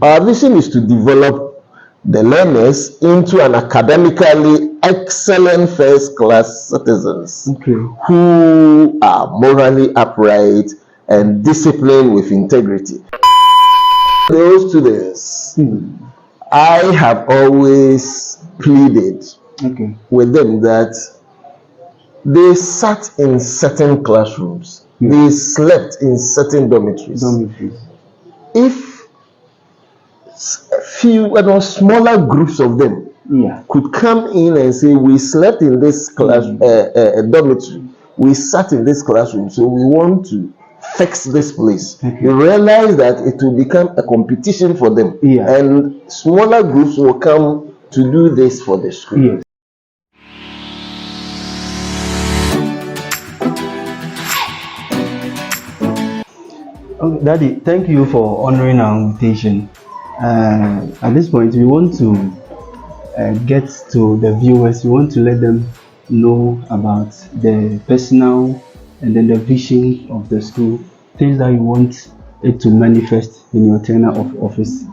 Our vision is to develop the learners into an academically excellent first-class citizens who are morally upright and disciplined with integrity. Those students, I have always pleaded with them that they sat in certain classrooms, they slept in certain dormitories. If smaller groups of them could come in and say, we slept in this class dormitory, we sat in this classroom, so we want to fix this place. You realize that it will become a competition for them, and smaller groups will come to do this for the school. Daddy, thank you for honoring our invitation. At this point, we want to get to the viewers. We want to let them know about the personal and then the vision of the school, things that you want it to manifest in your tenure of office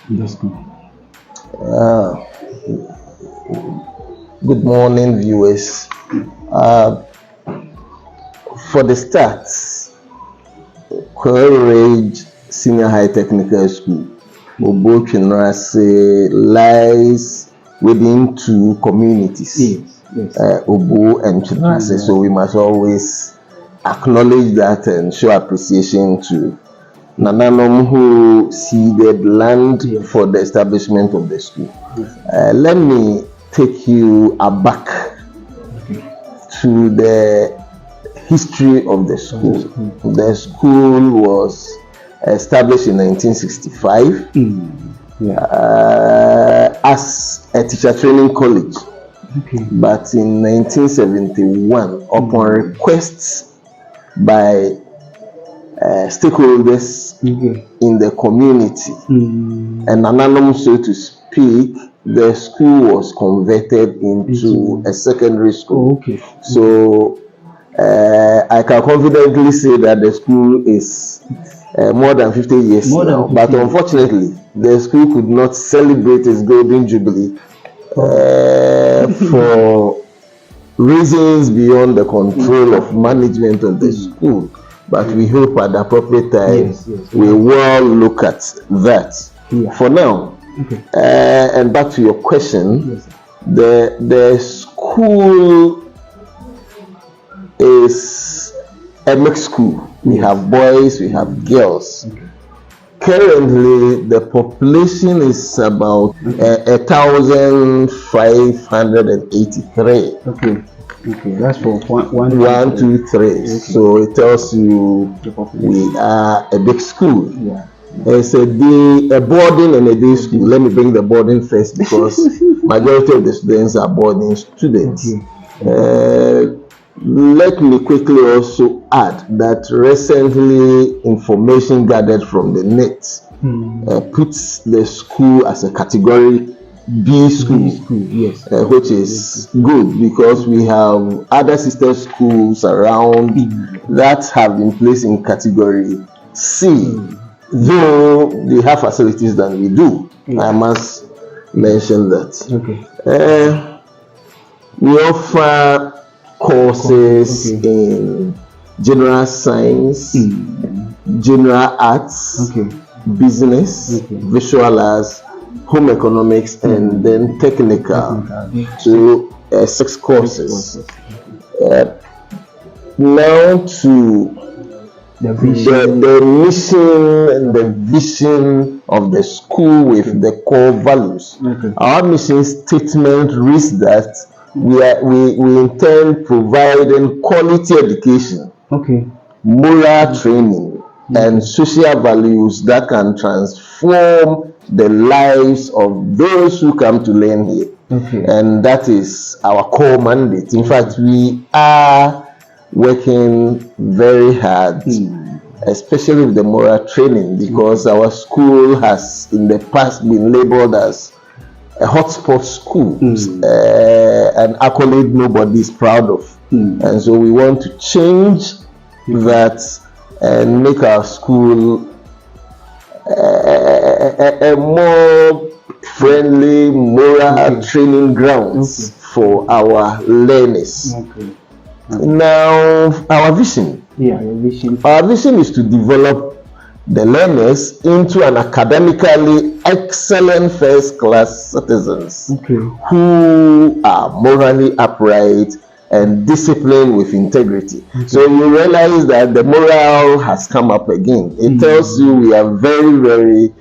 in the school. Good morning, viewers. For the start, Coleridge Senior High Technical School, Obo-Chinrase, lies within two communities, Obo and Chinrase. So we must always acknowledge that and show appreciation to Nananom who ceded land for the establishment of the school. Let me take you aback to the history of the school. The school was established in 1965 as a teacher training college, but in 1971, upon requests by stakeholders in the community, and anonymous, so to speak, the school was converted into a secondary school. So I can confidently say that the school is more than 50 years now, but unfortunately, the school could not celebrate its golden jubilee for reasons beyond the control of management of the school. But we hope at the appropriate time we will look at that. For now, and back to your question, the school is a mixed school. We have boys, we have girls. Currently, the population is about 1,583. That's for one, two, three. So it tells you we are a big school. It's a boarding and a day school. Let me bring the boarding first because majority of the students are boarding students. Let me quickly also add that recently information gathered from the net puts the school as a category B school, which is good because we have other sister schools around that have been placed in category C, though they have facilities than we do. I must mention that. We offer courses in general science, general arts, business, visual arts, home economics, and then technical. So 6 courses. Now to the mission and the vision of the school with the core values. Our mission statement reads that we intend providing quality education, moral training, and social values that can transform the lives of those who come to learn here. And that is our core mandate. In fact, we are working very hard, especially with the moral training, because our school has in the past been labeled as a hotspot school, an accolade nobody is proud of. And so we want to change that and make our school a more friendly moral training grounds for our learners. Now, our vision. Yeah, your vision. Our vision is to develop the learners into an academically excellent first-class citizens who are morally upright and disciplined with integrity. So you realize that the moral has come up again. It tells you we are very, very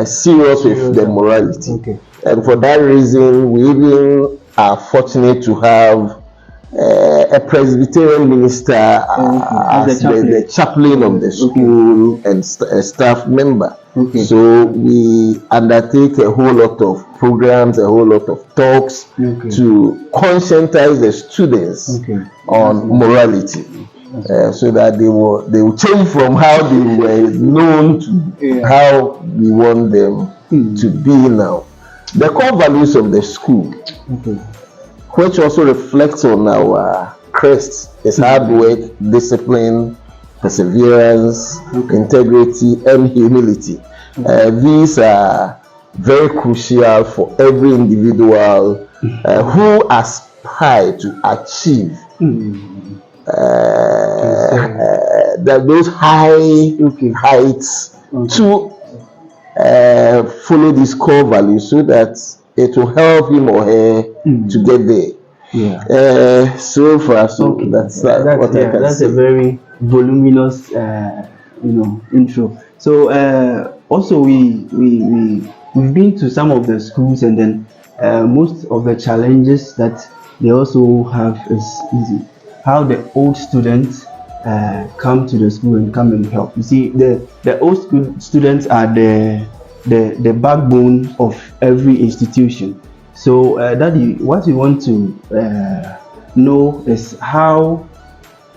serious with the morality. And for that reason, we even are fortunate to have a Presbyterian minister as the chaplain of the school and a staff member. So we undertake a whole lot of programs, a whole lot of talks to conscientize the students on morality, so that they will change from how they were known to how we want them to be now. The core values of the school, which also reflects on our crest, is hard work, discipline, perseverance, integrity, and humility. These are very crucial for every individual who aspire to achieve those heights to follow these core values, so that it will help him or her to get there. So far, that's what I can say. That's a very voluminous, intro. So also we've been to some of the schools, and then most of the challenges that they also have is how the old students come to the school and come and help. You see, the old students are the backbone of every institution. So what we want to know is how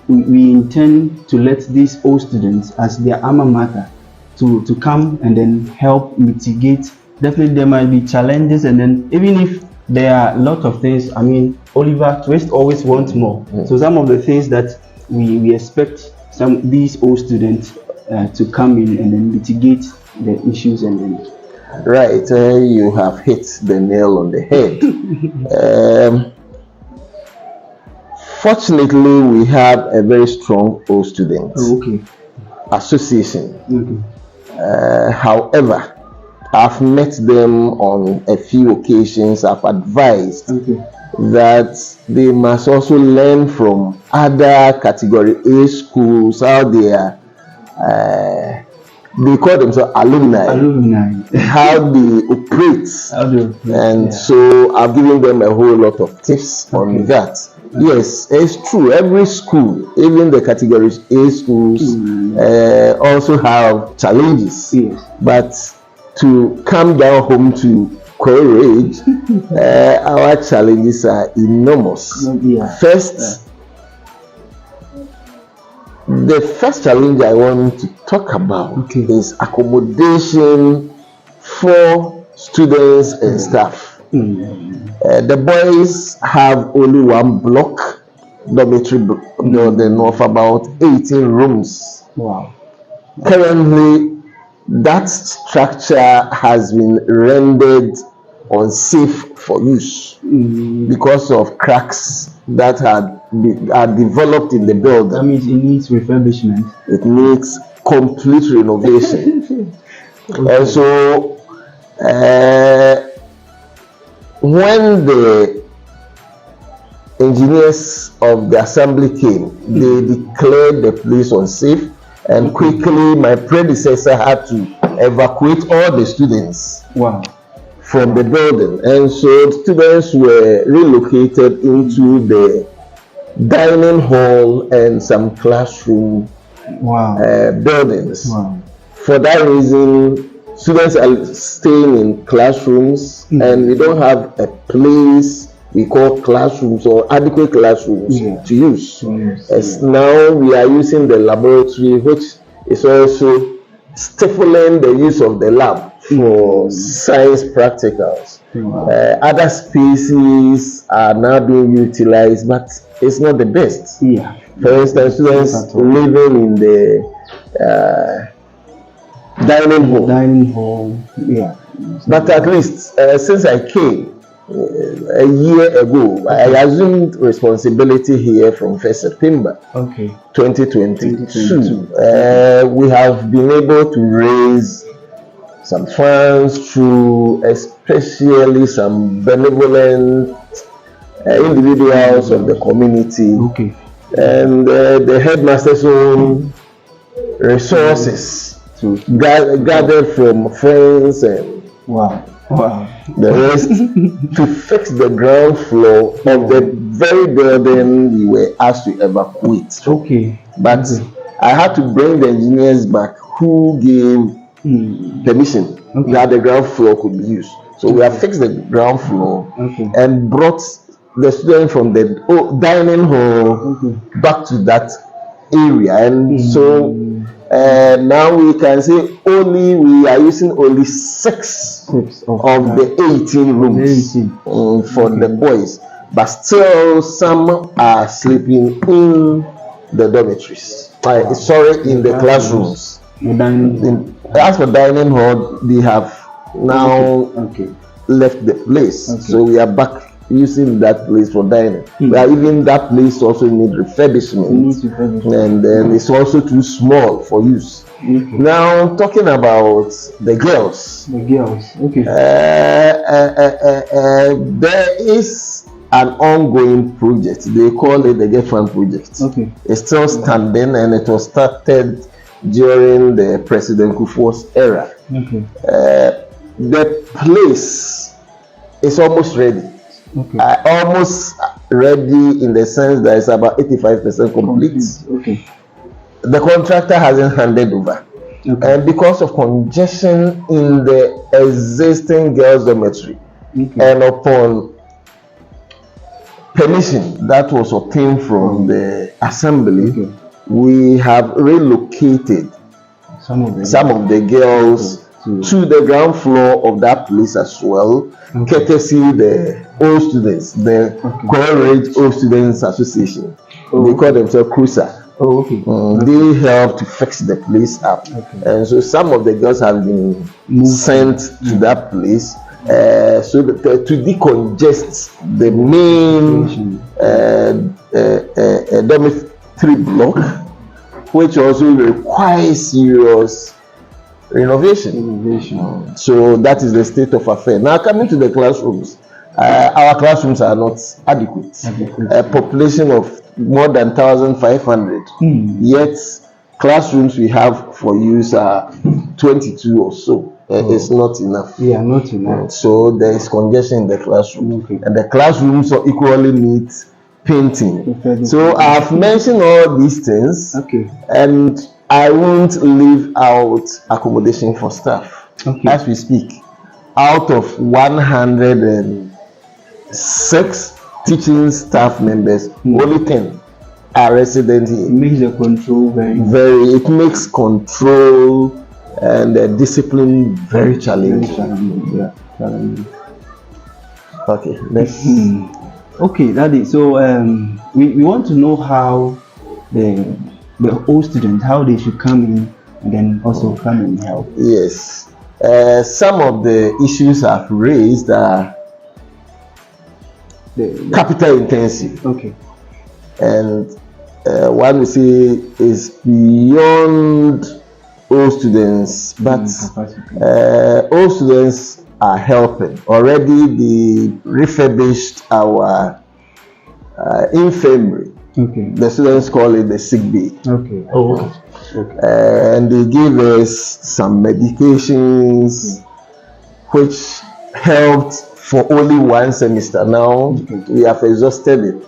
we intend to let these old students, as their alma mater, to come and then help mitigate. Definitely there might be challenges, and then even if there are a lot of things, I mean, Oliver Twist always wants more. So some of the things that we expect these old students to come in and then mitigate the issues, and then right, you have hit the nail on the head. Fortunately, we have a very strong old student association. However, I've met them on a few occasions. I've advised that they must also learn from other category A schools how they are. They call themselves alumni. How they operate. So I've given them a whole lot of tips on that. Yes, it's true. Every school, even the categories A schools, also have challenges. But to come down home to courage, our challenges are enormous. First, the first challenge I want to talk about is accommodation for students and staff. The boys have only one block, dormitory building of about 18 rooms. Currently, that structure has been rendered unsafe for use because of cracks that are developed in the building. That means it needs refurbishment. It needs complete renovation. And so when the engineers of the assembly came, they declared the place unsafe, and quickly my predecessor had to evacuate all the students from the building, and so students were relocated into the dining hall and some classroom buildings. For that reason, students are staying in classrooms, and we don't have a place we call classrooms or adequate classrooms to use. As now we are using the laboratory, which is also stifling the use of the lab for science practicals. Other spaces are now being utilized, but it's not the best. For instance, students living in the Dining hall, yeah. But at least since I came a year ago, I assumed responsibility here from 1st September 2022. We have been able to raise some funds through especially some benevolent individuals of the community, and the headmaster's own resources gathered from friends and the rest to fix the ground floor of the very building we were asked to evacuate. But I had to bring the engineers back who gave permission that the ground floor could be used. So we have fixed the ground floor and brought the students from the dining hall back to that area, and so now we can say we are using only 6 of the 18 rooms for the boys, but still some are sleeping in the dormitories. In the classrooms. As for dining hall, they have now left the place, so we are back using that place for dining. But even that place also needs refurbishment, and then it's also too small for use. Now talking about the girls, there is an ongoing project. They call it the Get Fund project. It's still standing, and it was started during the President Kufuor's era. The place is almost ready. Almost ready in the sense that it's about 85% complete. The contractor hasn't handed over, and because of congestion in the existing girls' dormitory, and upon permission that was obtained from the assembly, we have relocated some of the girls to the ground floor of that place as well, courtesy the old students, the Courage Old Students Association. They call themselves Kristech. They help to fix the place up, and so some of the girls have been sent to that place so that, to decongest the main dormitory block, which also requires serious renovation. So that is the state of affairs. Now coming to the classrooms, our classrooms are not adequate. A population of more than 1,500, yet classrooms we have for use are 22 or so. It's not enough. So there is congestion in the classroom, and the classrooms equally need painting. So I've mentioned all these things, and I won't leave out accommodation for staff. As we speak, out of 106 teaching staff members, only 10 are resident here. It makes the control it makes control and discipline very challenging. Okay, next. Okay, Daddy. So we want to know how the old students, how they should come in and then also come and help. Yes, some of the issues I've raised are capital intensive. And one we say is beyond all students, but all students are helping. Already they refurbished our infirmary. The students call it the sick bay. And they gave us some medications which helped for only one semester. Now we have exhausted it.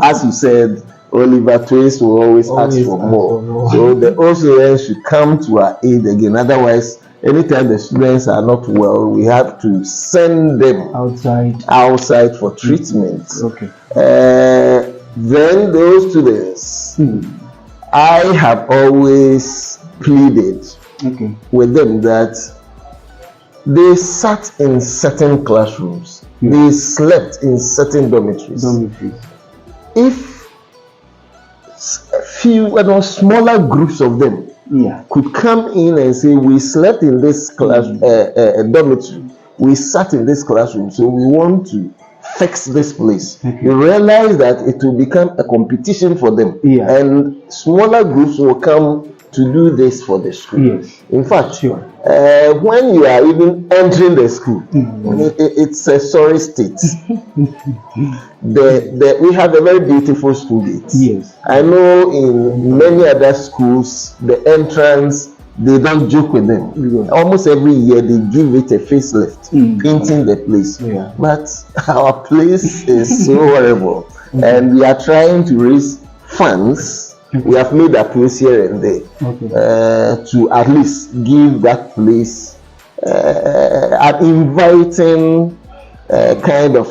As you said, Oliver Twist will always ask for more. So the students should come to our aid again. Otherwise, anytime the students are not well, we have to send them outside for treatment. Then those students, I have always pleaded with them that they sat in certain classrooms, they slept in certain dormitories. If few smaller groups of them could come in and say, we slept in this class dormitory, we sat in this classroom, so we want to fix this place. You realize that it will become a competition for them, and smaller groups will come to do this for the school. In fact, when you are even entering the school, it's a sorry state. We have a very beautiful school gate. I know in many other schools, the entrance, they don't joke with them. Almost every year they give it a facelift, painting the place. But our place is so horrible, and we are trying to raise funds. We have made appeals here and there to at least give that place an inviting kind of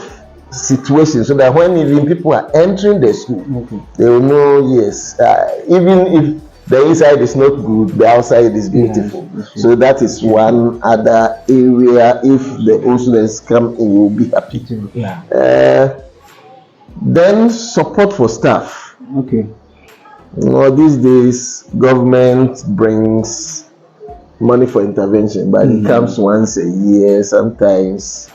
situation, so that when even people are entering the school, they will know, yes, even if the inside is not good, the outside is beautiful. So that is one other area. If the old students come in, we will be happy. Then support for staff. These days government brings money for intervention, but it comes once a year sometimes.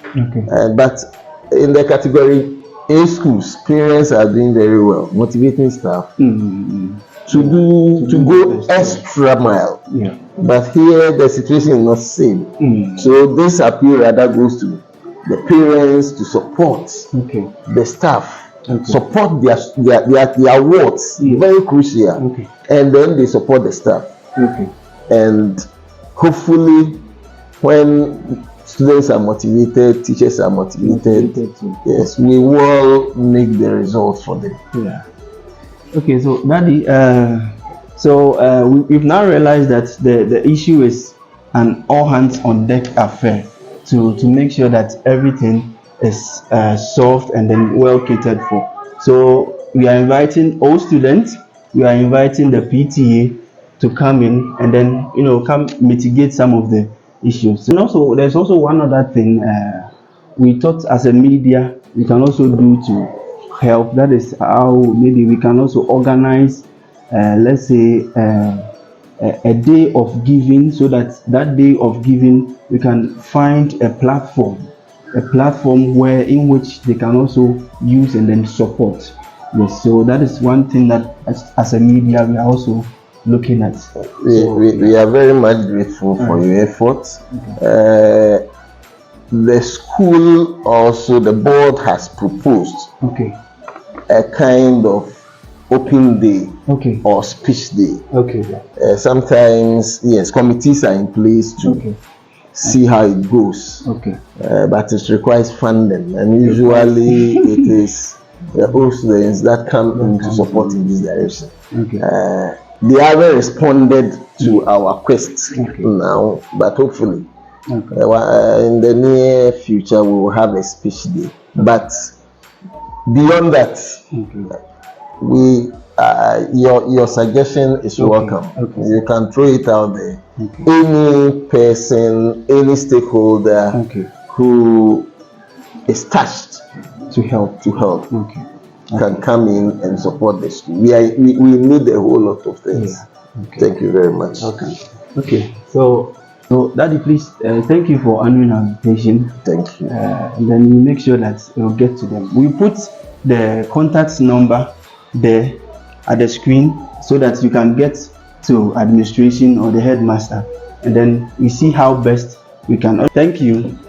But in the category A schools, parents are doing very well, motivating staff to go extra mile. But here the situation is not the same. So this appeal rather goes to the parents to support the staff. Support their wards, very crucial, and then they support the staff. And hopefully, when students are motivated, teachers are motivated, yes, we will make the results for them. Okay, so Daddy, we've now realized that the issue is an all hands on deck affair to make sure that everything is solved and then well catered for. So we are inviting all students, we are inviting the PTA to come in and then come mitigate some of the issues. And also there's also one other thing we thought as a media we can also do to help. That is how maybe we can also organize let's say a day of giving, so that day of giving we can find a platform where in which they can also use and then support. Yes, so that is one thing that as a media we are also looking at. We are very much grateful for your efforts. The school also, the board has proposed a kind of open day or speech day. Sometimes, yes, committees are in place to see how it goes, but it requires funding, and usually it is the old students that come in to support in this direction. They haven't responded to our requests now, but hopefully in the near future we will have a speech day. But beyond that, your suggestion is welcome. You can throw it out there. Any person, any stakeholder who is touched to help can come in and support the school. We need a whole lot of things. Thank you very much. So Daddy, please thank you for honoring our invitation. Thank you. And then we make sure that we'll get to them. We put the contact number there at the screen so that you can get to administration or the headmaster, and then we see how best we can. Thank you.